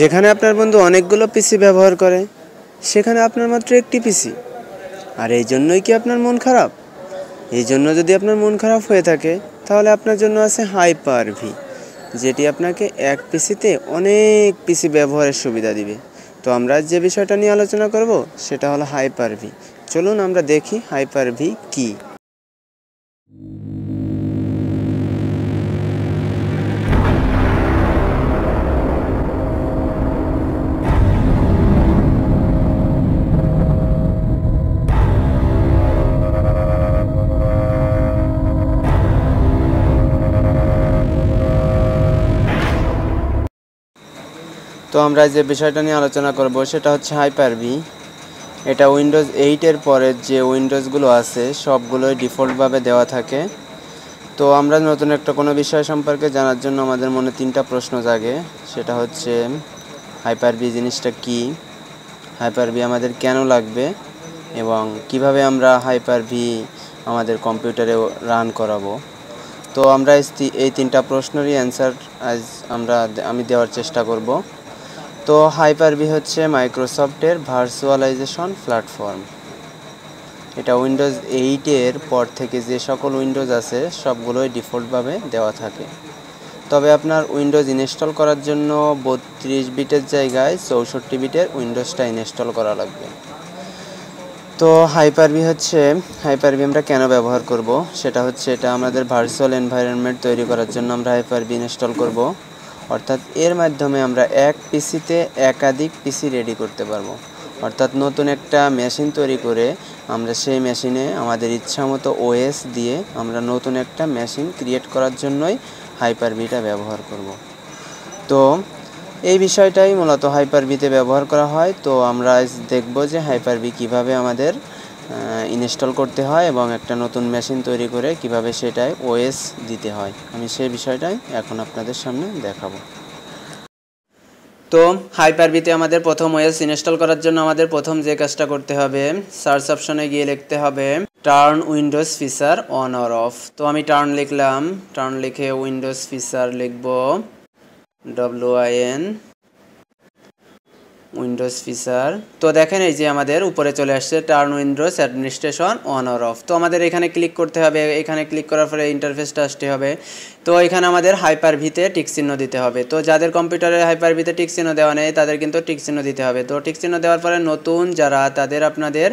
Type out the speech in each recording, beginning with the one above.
যেখানে আপনার বন্ধু অনেকগুলো পিসি ব্যবহার করে সেখানে আপনার মাত্র একটি পিসি, আর এই জন্যই কি আপনার মন খারাপ? এই জন্য যদি আপনার মন খারাপ হয়ে থাকে তাহলে আপনার জন্য আছে হাইপার ভি, যেটি আপনাকে এক পিসিতে অনেক পিসি ব্যবহারের সুবিধা দিবে। তো আমরা যে বিষয়টা নিয়ে আলোচনা করব সেটা হলো হাইপার ভি। চলুন আমরা দেখি হাইপার ভি কী। তো আমরা যে বিষয়টা নিয়ে আলোচনা করব সেটা হচ্ছে হাইপার ভি। এটা উইন্ডোজ 8-এর পরের যে উইন্ডোজগুলো আছে সবগুলোই ডিফল্টভাবে দেওয়া থাকে। তো আমরা নতুন একটা কোনো বিষয় সম্পর্কে জানার জন্য আমাদের মনে তিনটা প্রশ্ন জাগে। সেটা হচ্ছে হাইপার ভি জিনিসটা কী, হাইপার ভি আমাদের কেন লাগবে, এবং কিভাবে আমরা হাইপার ভি আমাদের কম্পিউটারে রান করাবো। তো আমরা এই তিনটা প্রশ্নেরই অ্যান্সার আজ আমি দেওয়ার চেষ্টা করব। তো হাইপার ভি হচ্ছে মাইক্রোসফটের ভার্চুয়ালাইজেশন প্ল্যাটফর্ম। এটা উইন্ডোজ 8-এর পর থেকে যে সকল উইন্ডোজ আছে সবগুলোই ডিফল্টভাবে দেওয়া থাকে। তবে আপনার উইন্ডোজ ইনস্টল করার জন্য 32 বিটের জায়গায় 64 বিটের উইন্ডোজটা ইনস্টল করা লাগবে। তো হাইপার ভি আমরা কেন ব্যবহার করব সেটা হচ্ছে, এটা আমাদের ভার্চুয়াল এনভায়রনমেন্ট তৈরি করার জন্য আমরা হাইপার ভি ইনস্টল করব। অর্থাৎ এর মাধ্যমে আমরা এক পিসিতে একাধিক পিসি রেডি করতে পারবো। অর্থাৎ নতুন একটা মেশিন তৈরি করে আমরা সেই মেশিনে আমাদের ইচ্ছা মতো ওএস দিয়ে আমরা নতুন একটা মেশিন ক্রিয়েট করার জন্যই হাইপার ভিটা ব্যবহার করব। তো এই বিষয়টাই মূলত হাইপার ভিতে ব্যবহার করা হয়। তো আমরা দেখব যে হাইপার ভি কীভাবে আমাদের ইনস্টল করতে হয় এবং একটা নতুন মেশিন তৈরি করে কিভাবে সেটায় ওএস দিতে হয়। আমি সেই বিষয়টাই এখন আপনাদের সামনে দেখাবো। তো হাইপার ভিতে আমাদের প্রথম ওএস ইনস্টল করার জন্য আমাদের প্রথম যে কাজটা করতে হবে, সার্চ অপশনে গিয়ে লিখতে হবে turn Windows feature on or of. তো আমি টার্ন লিখলাম, টার্ন লিখে উইন্ডোজ ফিচার লিখব WIN উইন্ডোজ ফিচার। তো দেখেন এই যে আমাদের উপরে চলে আসছে turn Windows administration on or of. তো আমাদের এখানে ক্লিক করতে হবে, এখানে ক্লিক করার পরে ইন্টারফেসটা আসতে হবে। তো এখানে আমাদের হাইপার ভিতে টিক চিহ্ন দিতে হবে। তো যাদের কম্পিউটারে হাইপার ভিতে টিক চিহ্ন দেওয়া নেই তাদের কিন্তু টিক চিহ্ন দিতে হবে। তো টিক চিহ্ন দেওয়ার পরে নতুন যারা তাদের আপনাদের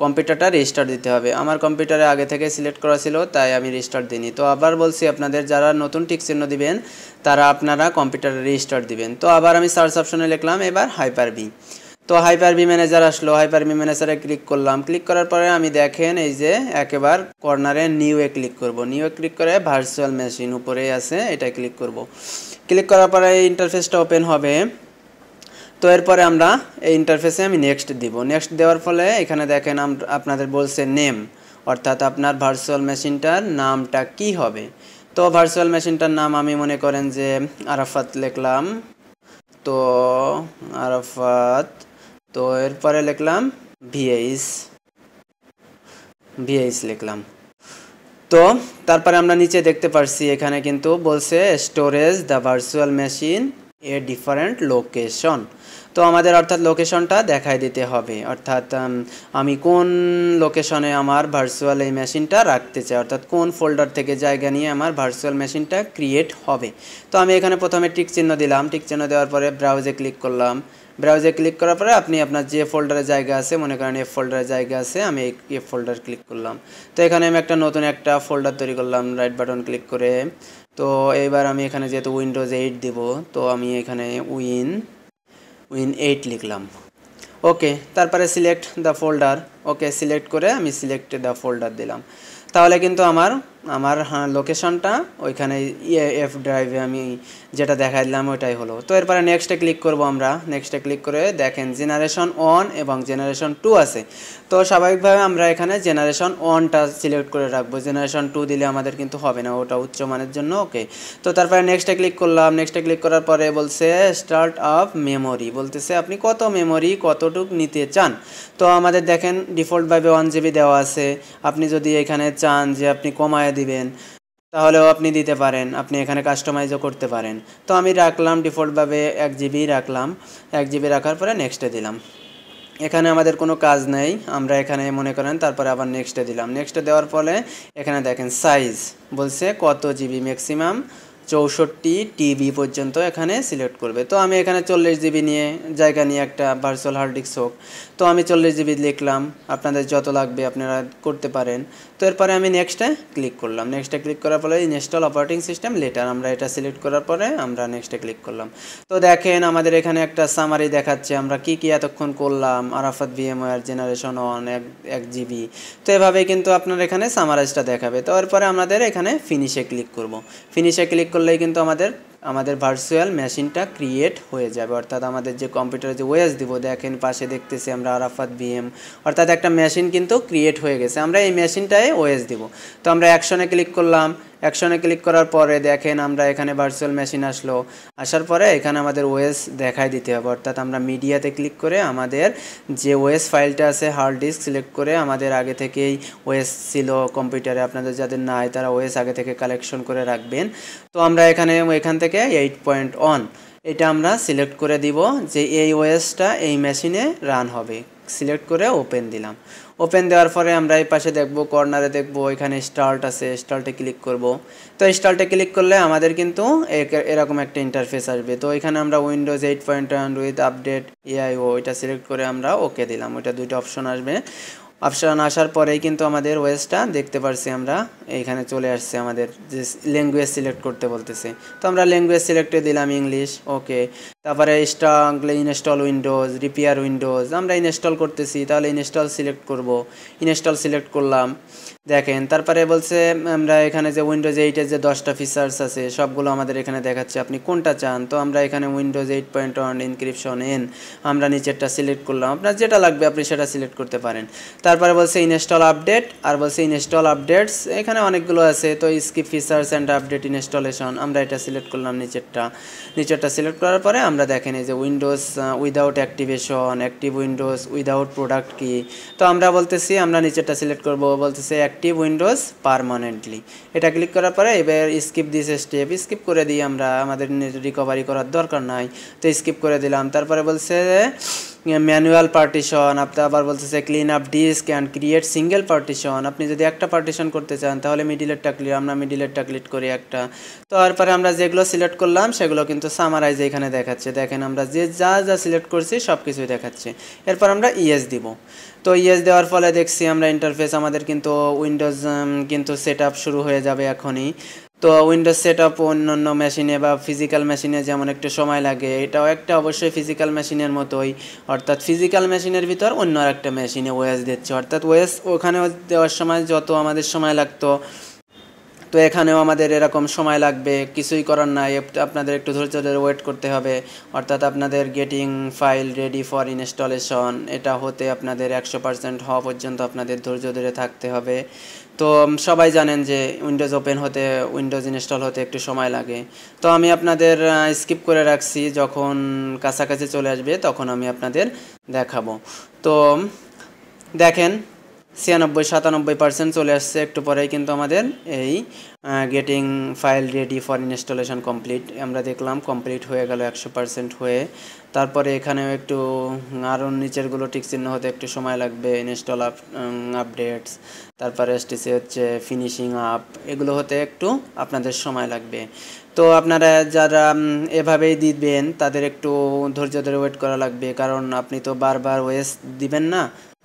কম্পিউটারটা রিস্টার্ট দিতে হবে। আমার কম্পিউটারে আগে থেকে সিলেক্ট করা ছিল তাই আমি রিস্টার্ট দিইনি। তো আবার বলছি আপনাদের যারা নতুন টিক চিহ্ন দিবেন তারা আপনারা কম্পিউটারে রিস্টার্ট দিবেন। তো আবার আমি সার্চ অপশনে লিখলাম এবার হাইপার ভি। তো হাইপার ভি ম্যানেজার আসলো, হাইপার ভি ম্যানেজারে ক্লিক করলাম। ক্লিক করার পরে আমি দেখেন এই যে একেবারে কর্নারে নিউয়ে ক্লিক করব। নিউয়ে ক্লিক করে ভার্চুয়াল মেশিন উপরেই আছে, এটা ক্লিক করব। ক্লিক করার পরে এই ইন্টারফেসটা ওপেন হবে। তো এরপরে আমরা এই ইন্টারফেসে আমি নেক্সট দিব। নেক্সট দেওয়ার ফলে এখানে দেখেন আপনাদের বলছে নেম, অর্থাৎ আপনার ভার্চুয়াল মেশিনটার নামটা কি হবে। তো ভার্চুয়াল মেশিনটার নাম আমি মনে করেন যে আরাফাত লিখলাম। তো আরাফাত, তো এরপরে লিখলাম ভিএইচ লিখলাম। তো তারপরে আমরা নিচে দেখতে পারছি এখানে কিন্তু বলছে storage the virtual machine a different location. তো আমাদের অর্থাৎ লোকেশনটা দেখাই দিতে হবে, অর্থাৎ আমি কোন লোকেশনে আমার ভার্চুয়াল এই মেশিনটা রাখতে চাই, অর্থাৎ কোন ফোল্ডার থেকে জায়গা নিয়ে আমার ভার্চুয়াল মেশিনটা ক্রিয়েট হবে। তো আমি এখানে প্রথমে টিক চিহ্ন দিলাম, টিক চিহ্ন দেওয়ার পরে ব্রাউজে ক্লিক করলাম। ব্রাউজে ক্লিক করার পরে আপনি আপনার যে ফোল্ডারে জায়গা আছে, মনে করেন এফ ফোল্ডারে জায়গা আছে, আমি এফ ফোল্ডার ক্লিক করলাম। তো এখানে আমি একটা নতুন একটা ফোল্ডার তৈরি করলাম রাইট বাটন ক্লিক করে। তো এইবার আমি এখানে যেহেতু উইন্ডোজ 8 দিব, তো আমি এখানে উইন 8 লিখলাম। ওকে, তারপরে select the folder. Okay, select করে আমি সিলেক্ট দ্য ফোল্ডার দিলাম। তাহলে কিন্তু আমার লোকেশনটা ওইখানে এফ ড্রাইভে আমি যেটা দেখাই দিলাম ওইটাই হলো। তো এরপরে নেক্সটে ক্লিক করব আমরা। নেক্সটে ক্লিক করে দেখেন জেনারেশন 1 এবং জেনারেশন 2 আছে। তো স্বাভাবিকভাবে আমরা এখানে জেনারেশন 1টা সিলেক্ট করে রাখবো, জেনারেশন 2 দিলে আমাদের কিন্তু হবে না, ওটা উচ্চমানের জন্য। ওকে, তো তারপরে নেক্সটে ক্লিক করলাম। নেক্সটে ক্লিক করার পরে বলছে স্টার্ট আপ মেমোরি, বলতেছে আপনি কত মেমোরি কতটুক নিতে চান। তো আমাদের দেখেন ডিফল্টভাবে 1 GB দেওয়া আছে। আপনি যদি এখানে চান যে আপনি কমায় দিবেন তাহলেও আপনি দিতে পারেন, আপনি এখানে কাস্টমাইজও করতে পারেন। তো আমি রাখলাম ডিফল্টভাবে 1 GB রাখলাম, 1 GB রাখার পরে নেক্সটে দিলাম। এখানে আমাদের কোনো কাজ নেই, আমরা এখানে মনে করেন তারপরে আবার নেক্সটে দিলাম। নেক্সটে দেওয়ার ফলে এখানে দেখেন সাইজ বলছে কত জিবি, ম্যাক্সিমাম 64 TB পর্যন্ত এখানে সিলেক্ট করবে। তো আমি এখানে 40 GB নিয়ে জায়গা নিয়ে একটা ভার্চুয়াল হার্ড ডিস্ক হোক, তো আমি 40 GB লিখলাম, আপনাদের যত লাগবে আপনারা করতে পারেন। তো এরপরে আমি নেক্সটে ক্লিক করলাম। নেক্সটে ক্লিক করার পরে ইনস্টল অপারেটিং সিস্টেম লেটার, আমরা এটা সিলেক্ট করার পরে আমরা নেক্সটে ক্লিক করলাম। তো দেখেন আমাদের এখানে একটা সামারি দেখাচ্ছে আমরা কি কি এতক্ষণ করলাম। Arafat VMware generation 1 1 GB। তো এভাবে কিন্তু আপনার এখানে সামারাইজটা দেখাবে। তো এরপরে আমাদের এখানে ফিনিশে ক্লিক করব। ফিনিশে ক্লিক করলেই কিন্তু আমাদের ভার্চুয়াল মেশিনটা ক্রিয়েট হয়ে যাবে, অর্থাৎ আমাদের যে কম্পিউটারে যে ওএস দিব, দেখেন পাশে দেখতেছি আমরা আরাফাত VM, অর্থাৎ একটা মেশিন কিন্তু ক্রিয়েট হয়ে গেছে। আমরা এই মেশিনটায় ওএস দিব। তো আমরা অ্যাকশনে ক্লিক করলাম। অ্যাকশনে ক্লিক করার পরে দেখেন আমরা এখানে ভার্চুয়াল মেশিন আসলো, আসার পরে এখানে আমাদের ওএস দেখাই দিতে হবে, অর্থাৎ আমরা মিডিয়াতে ক্লিক করে আমাদের যে ওএস ফাইলটা আছে হার্ড ডিস্ক সিলেক্ট করে আমাদের আগে থেকেই ওএস ছিল কম্পিউটারে, আপনাদের যাদের নাই তারা ওএস আগে থেকে কালেকশন করে রাখবেন। তো আমরা এখান থেকে 8.1 এটা আমরা সিলেক্ট করে দিব যে এই ওএসটা এই মেশিনে রান হবে। সিলেক্ট করে ওপেন দিলাম। ওপেন দেওয়ার পরে আমরা এই পাশে দেখব, কর্নারে দেখব এখানে স্টার্ট আছে, স্টার্টে ক্লিক করব। তো স্টার্টে ক্লিক করলে আমাদের কিন্তু এরকম একটা ইন্টারফেস আসবে। তো এখানে আমরা উইন্ডোজ 8.1 উইথ আপডেট AIO এটা সিলেক্ট করে আমরা ওকে দিলাম। ওইটা দুইটা অপশন আসবে। অপশন আসার পরেই কিন্তু আমাদের ওয়েসটা দেখতে পারছি আমরা এইখানে চলে আসছে, আমাদের যে ল্যাঙ্গুয়েজ সিলেক্ট করতে বলতেছে। তো আমরা ল্যাঙ্গুয়েজ সিলেক্টে দিলাম ইংলিশ, ওকে। তারপরে ইনস্টল উইন্ডোজ, রিপেয়ার উইন্ডোজ, আমরা ইনস্টল করতেছি তাহলে ইনস্টল সিলেক্ট করব। ইনস্টল সিলেক্ট করলাম। দেখেন তারপরে বলছে আমরা এখানে যে উইন্ডোজ 8-এর যে 10টা ফিচার্স আছে সবগুলো আমাদের এখানে দেখাচ্ছে, আপনি কোনটা চান। তো আমরা এখানে উইন্ডোজ 8.1 ইনক্রিপশন এন আমরা নিচেরটা সিলেক্ট করলাম, আপনার যেটা লাগবে আপনি সেটা সিলেক্ট করতে পারেন। তারপরে বলছে ইনস্টল আপডেট, আর বলছে ইনস্টল আপডেটস, এখানে অনেকগুলো আছে। তো skip features and update installation আমরা এটা সিলেক্ট করলাম। নিচেরটা সিলেক্ট করার পরে আমরা দেখেন এই যে Windows without activation, active Windows without product কি। তো আমরা বলতেছি আমরা নিচেরটা সিলেক্ট করব, বলতেছে অ্যাক্টিভ উইন্ডোজ পারমানেন্টলি। এটা ক্লিক করার পরে এবার স্কিপ দিস স্টেপ, স্কিপ করে দিই, আমরা আমাদের রিকভারি করার দরকার নাই, তো স্কিপ করে দিলাম। তারপরে বলছে ম্যানুয়াল পার্টিশন, আপনি আবার বলতেছে clean up disk and create single partition, আপনি যদি একটা পার্টিশন করতে চান তাহলে মিডিলেরটা ক্লিক, আমরা মিডিলেরটা ক্লিক করি একটা। তো তারপরে আমরা যেগুলো সিলেক্ট করলাম সেগুলো কিন্তু সামারাইজ এখানে দেখাচ্ছে, দেখেন আমরা যা সিলেক্ট করছি সব কিছুই দেখাচ্ছে। এরপর আমরা ইয়েস দিব। তো ইয়েস দেওয়ার ফলে দেখছি আমরা ইন্টারফেস আমাদের কিন্তু উইন্ডোজ কিন্তু সেট শুরু হয়ে যাবে এখনই। তো উইন্ডোজ সেট আপ অন্যান্য মেশিনে বা ফিজিক্যাল মেশিনে যেমন একটু সময় লাগে, এটাও একটা অবশ্যই ফিজিক্যাল মেশিনের মতোই, অর্থাৎ ফিজিক্যাল মেশিনের ভিতর অন্য একটা মেশিনে ওএস দিচ্ছে, অর্থাৎ ওএস ওখানে দেওয়ার সময় যত আমাদের সময় লাগতো তো এখানেও আমাদের এরকম সময় লাগবে, কিছুই করার নাই, আপনাদের একটু ধৈর্য ধরে ওয়েট করতে হবে। অর্থাৎ আপনাদের getting file ready for installation এটা হতে আপনাদের 100% হওয়া পর্যন্ত আপনাদের ধৈর্য ধরে থাকতে হবে। তো সবাই জানেন যে উইন্ডোজ ওপেন হতে, উইন্ডোজ ইনস্টল হতে একটু সময় লাগে। তো আমি আপনাদের স্কিপ করে রাখছি, যখন কাছাকাছি চলে আসবে তখন আমি আপনাদের দেখাবো। তো দেখেন 96-97% চলে আসছে, একটু পরেই কিন্তু আমাদের এই getting file ready for installation complete, আমরা দেখলাম কমপ্লিট হয়ে গেল 100% হয়ে। তারপরে এখানেও একটু আরও নিচেরগুলো টিক চিহ্ন হতে একটু সময় লাগবে, ইনস্টল আপডেটস, তারপরে এসটিসি হচ্ছে ফিনিশিং আপ, এগুলো হতে একটু আপনাদের সময় লাগবে। তো আপনারা যারা এভাবেই দিবেন তাদের একটু ধৈর্য ধরে ওয়েট করা লাগবে, কারণ আপনি তো বারবার ওএস দিবেন না,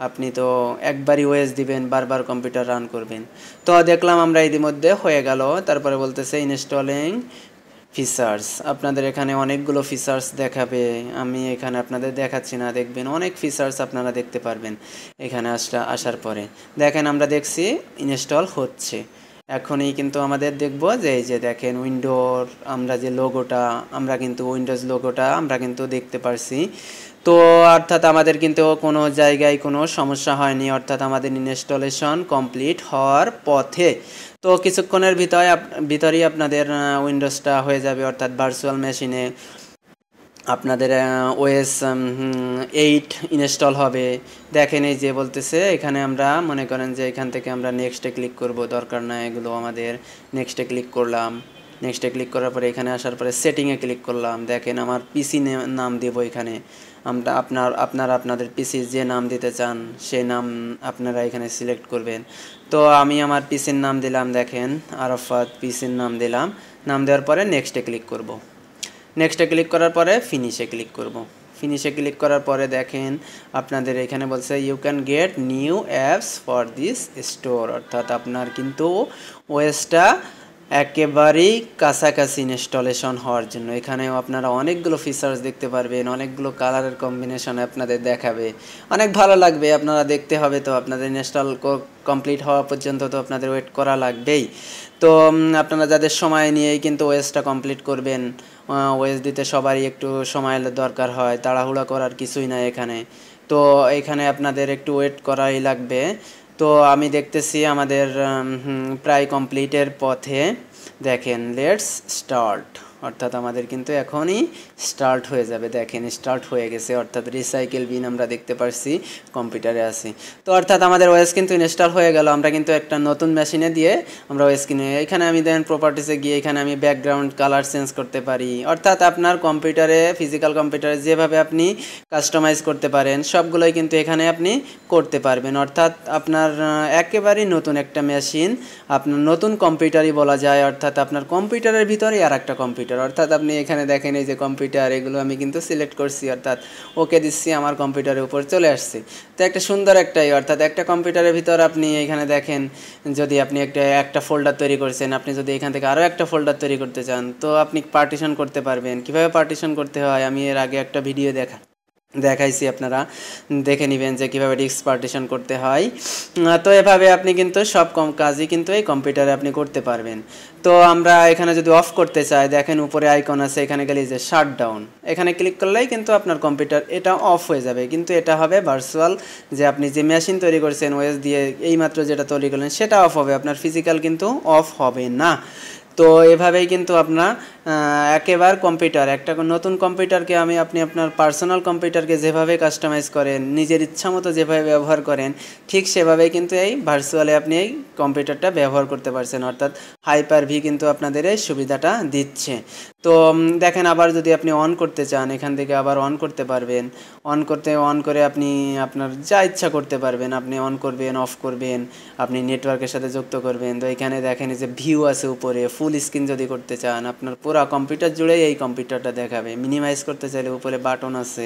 আপনি তো একবারই ওএস দিবেন, বারবার কম্পিউটার রান করবেন। তো দেখলাম আমরা ইতিমধ্যে হয়ে গেল। তারপরে বলতেছে ইনস্টলিং ফিচার্স, আপনাদের এখানে অনেকগুলো ফিচার্স দেখাবে, আমি এখানে আপনাদের দেখাচ্ছি না, দেখবেন অনেক ফিচার্স আপনারা দেখতে পারবেন এখানে আসার পরে। দেখেন আমরা দেখছি ইনস্টল হচ্ছে এখনই, কিন্তু আমাদের দেখব যে এই যে দেখেন উইন্ডোর আমরা যে লোগোটা, আমরা কিন্তু উইন্ডোজ লোগোটা আমরা কিন্তু দেখতে পারছি। তো অর্থাৎ আমাদের কিন্তু কোনো জায়গায় কোনো সমস্যা হয়নি, অর্থাৎ আমাদের ইনস্টলেশন কমপ্লিট হওয়ার পথে। তো কিছুক্ষণের ভিতরেই আপনাদের উইন্ডোজটা হয়ে যাবে, অর্থাৎ ভার্চুয়াল মেশিনে আপনাদের ওএস 8 ইনস্টল হবে। দেখেন এই যে বলতেছে এখানে আমরা মনে করেন যে এখান থেকে আমরা নেক্সটে ক্লিক করব, দরকার না এগুলো আমাদের। নেক্সটে ক্লিক করলাম, নেক্সটে ক্লিক করার পরে এখানে আসার পরে সেটিংয়ে ক্লিক করলাম। দেখেন আমার পিসি নাম দেব এখানে। আমরা আপনাদের পিসির যে নাম দিতে চান সেই নাম আপনারা এখানে সিলেক্ট করবেন। তো আমি আমার পিসির নাম দিলাম, দেখেন আরাফাত পিসির নাম দিলাম। নাম দেওয়ার পরে নেক্সটে ক্লিক করব। নেক্সটে ক্লিক করার পরে ফিনিশে ক্লিক করব। ফিনিশে ক্লিক করার পরে দেখেন আপনাদের এখানে বলছে you can get new apps for this store, অর্থাৎ আপনার কিন্তু ওএসটা একেবারেই কাছাকাছি ইনস্টলেশন হওয়ার জন্য। এখানেও আপনারা অনেকগুলো ফিচার্স দেখতে পারবেন, অনেকগুলো কালারের কম্বিনেশন আপনাদের দেখাবে, অনেক ভালো লাগবে। আপনারা দেখতে হবে, তো আপনাদের ইনস্টল কমপ্লিট হওয়া পর্যন্ত তো আপনাদের ওয়েট করা লাগবেই। তো আপনারা যাদের সময় নিয়েই কিন্তু ওএসটা কমপ্লিট করবেন, ওএস দিতে সবারই একটু সময়ের দরকার হয়, তাড়াহুড়া করার কিছুই নাই এখানে। তো এখানে আপনাদের একটু ওয়েট করাই লাগবে। তো আমি দেখতেছি আমাদের প্রায় কমপ্লিটের পথে। দেখেন লেটস স্টার্ট, অর্থাৎ আমাদের কিন্তু এখনই স্টার্ট হয়ে যাবে। দেখেন স্টার্ট হয়ে গেছে, অর্থাৎ রিসাইকেল বিন আমরা দেখতে পাচ্ছি কম্পিউটারে আছে। তো অর্থাৎ আমাদের ওএস কিন্তু ইনস্টল হয়ে গেল। আমরা কিন্তু একটা নতুন মেশিনে দিয়ে আমরা ওএস কিনে, এখানে আমি দেন প্রপার্টিসে গিয়ে এখানে আমি ব্যাকগ্রাউন্ড কালার চেঞ্জ করতে পারি। অর্থাৎ আপনার কম্পিউটারে, ফিজিক্যাল কম্পিউটারে যেভাবে আপনি কাস্টমাইজ করতে পারেন সবগুলোই কিন্তু এখানে আপনি করতে পারবেন। অর্থাৎ আপনার একেবারেই নতুন একটা মেশিন, আপনার নতুন কম্পিউটারই বলা যায়। অর্থাৎ আপনার কম্পিউটারের ভিতরেই আর একটা কম্পিউটার। অর্থাৎ আপনি এখানে দেখেন এই যে কম্পিউটার, এগুলো আমি কিন্তু সিলেক্ট করছি, অর্থাৎ ওকে দিচ্ছি, আমার কম্পিউটারের উপর চলে আসছে। তো একটা সুন্দর একটাই, অর্থাৎ একটা কম্পিউটারের ভিতর আপনি এখানে দেখেন, যদি আপনি একটা ফোল্ডার তৈরি করছেন, আপনি যদি এখান থেকে আরও একটা ফোল্ডার তৈরি করতে চান তো আপনি পার্টিশন করতে পারবেন। কিভাবে পার্টিশন করতে হয় আমি এর আগে একটা ভিডিও দেখাইছি, আপনারা দেখে নেবেন যে কীভাবে ডিস্ক পার্টিশন করতে হয়। তো এভাবে আপনি কিন্তু সব কাজই কিন্তু এই কম্পিউটারে আপনি করতে পারবেন। তো আমরা এখানে যদি অফ করতে চাই, দেখেন উপরে আইকন আছে, এখানে গেলে যে শাটডাউন, এখানে ক্লিক করলেই কিন্তু আপনার কম্পিউটার এটা অফ হয়ে যাবে। কিন্তু এটা হবে ভার্চুয়াল, যে আপনি যে মেশিন তৈরি করছেন ওএস দিয়ে এইমাত্র যেটা তৈরি করলেন সেটা অফ হবে, আপনার ফিজিক্যাল কিন্তু অফ হবে না। তো এভাবেই কিন্তু আপনার একেবারে কম্পিউটার, একটা নতুন কম্পিউটারকে আপনি আপনার পার্সোনাল কম্পিউটারকে যেভাবে কাস্টমাইজ করেন, নিজের ইচ্ছা মতো যেভাবে ব্যবহার করেন, ঠিক সেভাবেই কিন্তু এই ভার্চুয়ালে আপনি এই কম্পিউটারটা ব্যবহার করতে পারছেন। অর্থাৎ হাইপার-ভি কিন্তু আপনাদের এই সুবিধাটা দিচ্ছে। তো দেখেন আবার যদি আপনি অন করতে চান, এখান থেকে আবার অন করতে পারবেন। অন করে আপনি আপনার যা ইচ্ছা করতে পারবেন, আপনি অন করবেন, অফ করবেন, আপনি নেটওয়ার্কের সাথে যুক্ত করবেন। তো এখানে দেখেন যে ভিউ আছে উপরে, ফুল স্ক্রিন যদি করতে চান, আপনার পুরো কম্পিউটার জুড়েই এই কম্পিউটারটা দেখাবে। মিনিমাইজ করতে চাইলে উপরে বাটন আছে,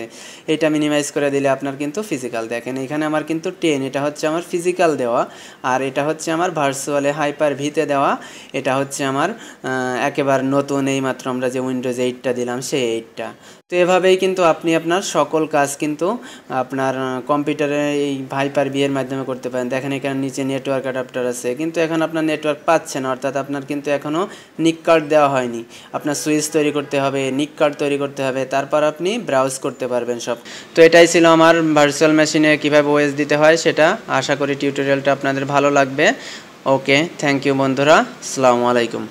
এটা মিনিমাইজ করে দিলে আপনার কিন্তু ফিজিক্যাল, দেখেন এখানে আমার কিন্তু 10, এটা হচ্ছে আমার ফিজিক্যাল দেওয়া, আর এটা হচ্ছে আমার ভার্চুয়ালে হাইপার-ভিতে দেওয়া। এটা হচ্ছে আমার একেবারে নতুন, এইমাত্র আমরা যে উইন্ডোজ 8টা দিলাম সেই 8টা। তো এভাবেই কিন্তু আপনি আপনার সকল কাজ কিন্তু আপনার কম্পিউটারে এই হাইপার-ভি এর মাধ্যমে করতে পারেন। দেখেন এখানে নিচে নেটওয়ার্ক অ্যাডাপ্টার আছে, কিন্তু এখন আপনার নেটওয়ার্ক পাচ্ছে না, অর্থাৎ আপনার কিন্তু এখনও নিক কার্ড দেওয়া হয়নি। আপনার সুইচ তৈরি করতে হবে, নিক কার্ড তৈরি করতে হবে, তারপর আপনি ব্রাউজ করতে পারবেন সব। তো এটাই ছিল আমার ভার্চুয়াল মেশিনে কীভাবে ওএস দিতে হয় সেটা। আশা করি টিউটোরিয়ালটা আপনাদের ভালো লাগবে। ওকে, থ্যাংক ইউ বন্ধুরা, আসসালামু আলাইকুম।